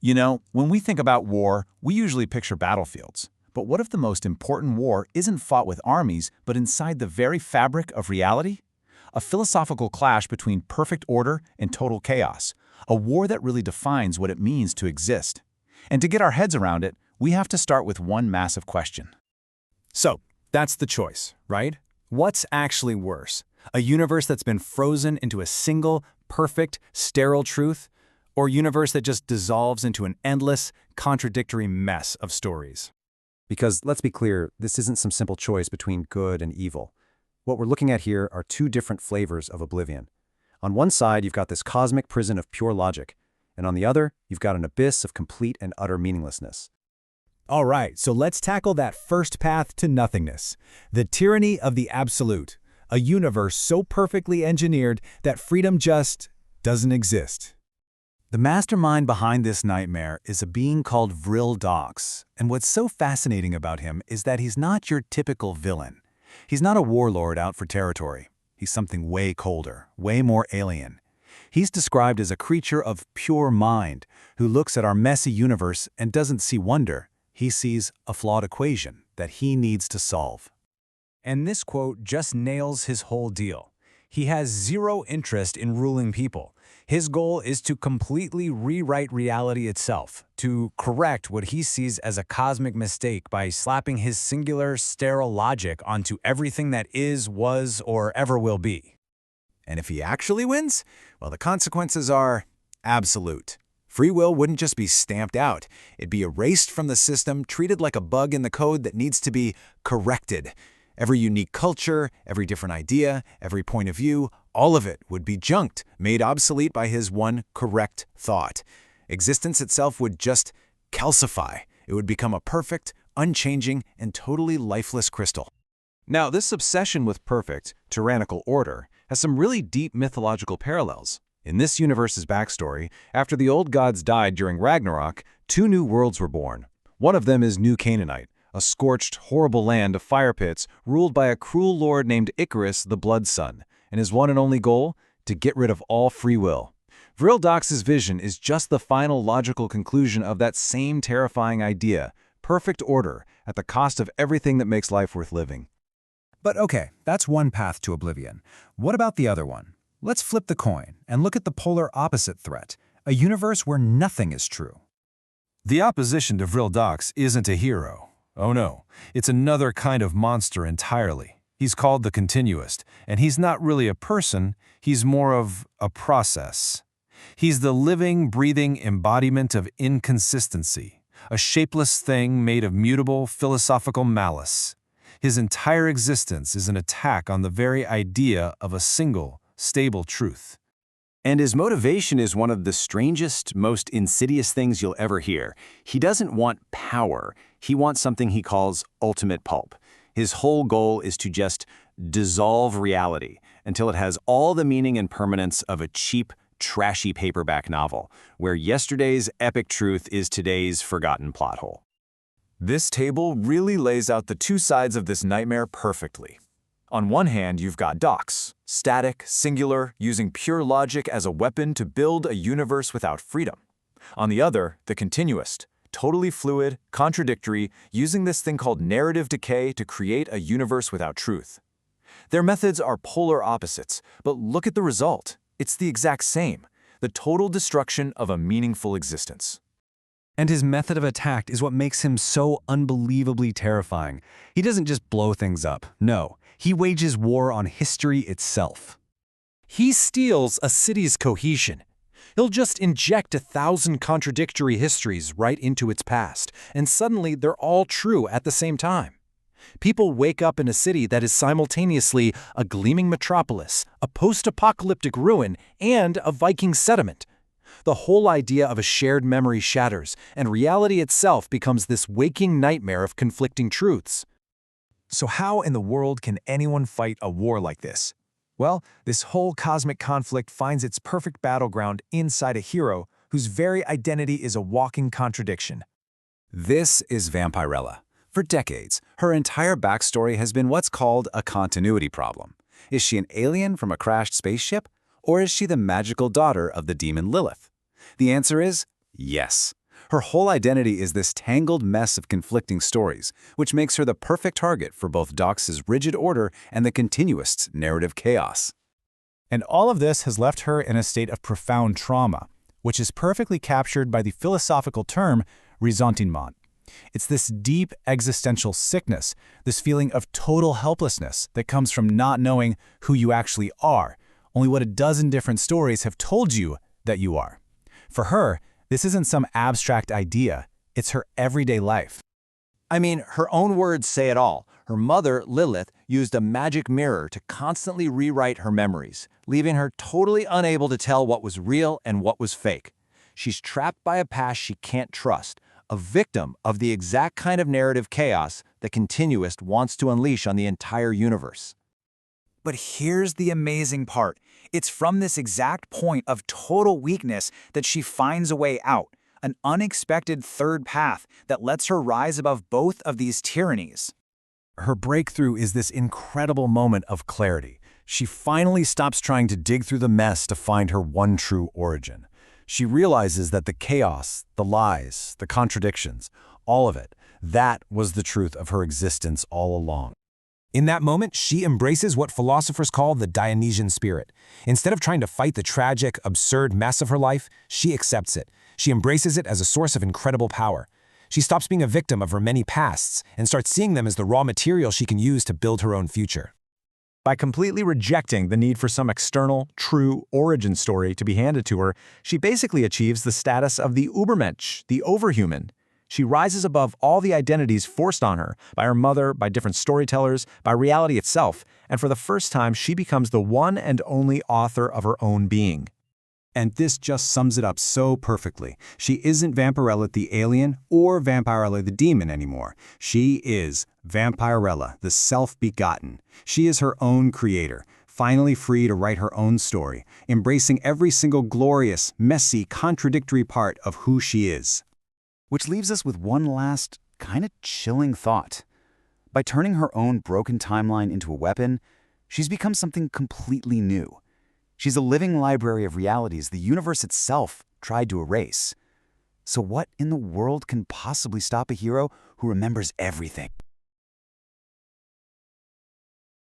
You know, when we think about war, we usually picture battlefields. But what if the most important war isn't fought with armies, but inside the very fabric of reality? A philosophical clash between perfect order and total chaos. A war that really defines what it means to exist. And to get our heads around it, we have to start with one massive question. So, that's the choice, right? What's actually worse? A universe that's been frozen into a single, perfect, sterile truth? Or a universe that just dissolves into an endless, contradictory mess of stories? Because, let's be clear, this isn't some simple choice between good and evil. What we're looking at here are two different flavors of oblivion. On one side, you've got this cosmic prison of pure logic, and on the other, you've got an abyss of complete and utter meaninglessness. All right, so let's tackle that first path to nothingness. The tyranny of the absolute. A universe so perfectly engineered that freedom just doesn't exist. The mastermind behind this nightmare is a being called Vampirella, and what's so fascinating about him is that he's not your typical villain. He's not a warlord out for territory. He's something way colder, way more alien. He's described as a creature of pure mind who looks at our messy universe and doesn't see wonder. He sees a flawed equation that he needs to solve. And this quote just nails his whole deal. He has zero interest in ruling people. His goal is to completely rewrite reality itself, to correct what he sees as a cosmic mistake by slapping his singular, sterile logic onto everything that is, was, or ever will be. And if he actually wins, well, the consequences are absolute. Free will wouldn't just be stamped out. It'd be erased from the system, treated like a bug in the code that needs to be corrected. Every unique culture, every different idea, every point of view, all of it would be junked, made obsolete by his one correct thought. Existence itself would just calcify. It would become a perfect, unchanging, and totally lifeless crystal. Now, this obsession with perfect, tyrannical order has some really deep mythological parallels. In this universe's backstory, after the old gods died during Ragnarok, two new worlds were born. One of them is New Canaanite, a scorched, horrible land of fire pits ruled by a cruel lord named Icarus the Blood Sun, and his one and only goal? To get rid of all free will. Vampirella's's vision is just the final logical conclusion of that same terrifying idea, perfect order, at the cost of everything that makes life worth living. But okay, that's one path to oblivion. What about the other one? Let's flip the coin and look at the polar opposite threat, a universe where nothing is true. The opposition to Vampirella isn't a hero. Oh no, it's another kind of monster entirely. He's called the Continuist, and he's not really a person, he's more of a process. He's the living, breathing embodiment of inconsistency, a shapeless thing made of mutable philosophical malice. His entire existence is an attack on the very idea of a single, stable truth. And his motivation is one of the strangest, most insidious things you'll ever hear. He doesn't want power. He wants something he calls ultimate pulp. His whole goal is to just dissolve reality until it has all the meaning and permanence of a cheap, trashy paperback novel, where yesterday's epic truth is today's forgotten plot hole. This table really lays out the two sides of this nightmare perfectly. On one hand, you've got Docs, static, singular, using pure logic as a weapon to build a universe without freedom. On the other, the Continuist, totally fluid, contradictory, using this thing called narrative decay to create a universe without truth. Their methods are polar opposites, but look at the result. It's the exact same, the total destruction of a meaningful existence. And his method of attack is what makes him so unbelievably terrifying. He doesn't just blow things up, no. He wages war on history itself. He steals a city's cohesion. He'll just inject 1,000 contradictory histories right into its past, and suddenly they're all true at the same time. People wake up in a city that is simultaneously a gleaming metropolis, a post-apocalyptic ruin, and a Viking settlement. The whole idea of a shared memory shatters, and reality itself becomes this waking nightmare of conflicting truths. So how in the world can anyone fight a war like this? Well, this whole cosmic conflict finds its perfect battleground inside a hero whose very identity is a walking contradiction. This is Vampirella. For decades, her entire backstory has been what's called a continuity problem. Is she an alien from a crashed spaceship? Or is she the magical daughter of the demon Lilith? The answer is yes. Her whole identity is this tangled mess of conflicting stories, which makes her the perfect target for both Dox's rigid order and the continuist's narrative chaos. And all of this has left her in a state of profound trauma, which is perfectly captured by the philosophical term ressentiment. It's this deep existential sickness, this feeling of total helplessness that comes from not knowing who you actually are, only what a dozen different stories have told you that you are. For her, this isn't some abstract idea, it's her everyday life. I mean, her own words say it all. Her mother, Lilith, used a magic mirror to constantly rewrite her memories, leaving her totally unable to tell what was real and what was fake. She's trapped by a past she can't trust, a victim of the exact kind of narrative chaos the continuist wants to unleash on the entire universe. But here's the amazing part. It's from this exact point of total weakness that she finds a way out, an unexpected third path that lets her rise above both of these tyrannies. Her breakthrough is this incredible moment of clarity. She finally stops trying to dig through the mess to find her one true origin. She realizes that the chaos, the lies, the contradictions, all of it, that was the truth of her existence all along. In that moment, she embraces what philosophers call the Dionysian spirit. Instead of trying to fight the tragic, absurd mess of her life, she accepts it. She embraces it as a source of incredible power. She stops being a victim of her many pasts and starts seeing them as the raw material she can use to build her own future. By completely rejecting the need for some external, true origin story to be handed to her, she basically achieves the status of the Übermensch, the overhuman. She rises above all the identities forced on her by her mother, by different storytellers, by reality itself, and for the first time she becomes the one and only author of her own being. And this just sums it up so perfectly. She isn't Vampirella the alien or Vampirella the demon anymore. She is Vampirella, the self-begotten. She is her own creator, finally free to write her own story, embracing every single glorious, messy, contradictory part of who she is. Which leaves us with one last, kind of chilling thought. By turning her own broken timeline into a weapon, she's become something completely new. She's a living library of realities the universe itself tried to erase. So what in the world can possibly stop a hero who remembers everything?